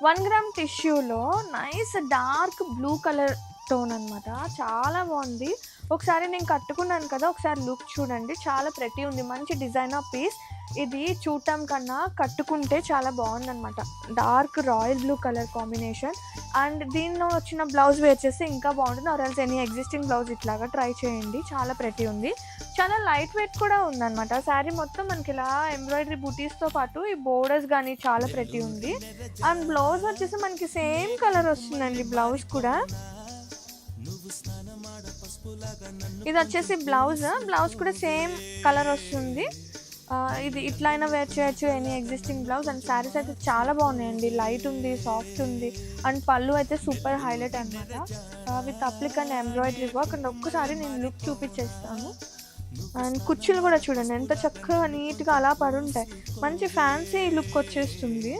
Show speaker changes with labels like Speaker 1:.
Speaker 1: 1 gram టిష్యూలో nice dark blue colour tone అనమాట. చాలా బాగుంది. ఒకసారి నేను కట్టుకున్నాను కదా, ఒకసారి లుక్ చూడండి. చాలా ప్రెటీ ఉంది. మంచి డిజైనర్ పీస్. ఇది చూడటం కన్నా కట్టుకుంటే చాలా బాగుందనమాట. Dark royal blue colour combination. And దీనిలో వచ్చిన బ్లౌజ్ వేర్ చేస్తే ఇంకా బాగుంటుంది. Or else any existing blouse ఇట్లాగా ట్రై చేయండి. చాలా ప్రెటీ ఉంది. చాలా లైట్ వెయిట్ కూడా ఉందన్నమాట. శారీ మొత్తం మనకి ఇలా ఎంబ్రాయిడరీ బూటీస్తో పాటు ఈ బోర్డర్స్ కానీ చాలా ప్రెటీ ఉంది. అండ్ బ్లౌజ్ వచ్చేసి మనకి సేమ్ కలర్ వస్తుందండి. బ్లౌజ్ కూడా ఇది వచ్చేసి బ్లౌజ్ కూడా సేమ్ కలర్ వస్తుంది. ఇది ఇట్లా అయినా వేర్ చేయొచ్చు, any existing blouse. And saris అయితే చాలా బాగున్నాయండి. లైట్ ఉంది, సాఫ్ట్ ఉంది. అండ్ పళ్ళు అయితే సూపర్ హైలైట్ అనమాట. With applique and embroidery work. And ఒక్కసారి నేను లుక్ చూపించేస్తాను. అండ్ కుర్చీలు కూడా చూడండి ఎంత చక్కగా నీట్గా అలా పడుంటాయి. మంచి ఫ్యాన్సీ లుక్ వచ్చేస్తుంది.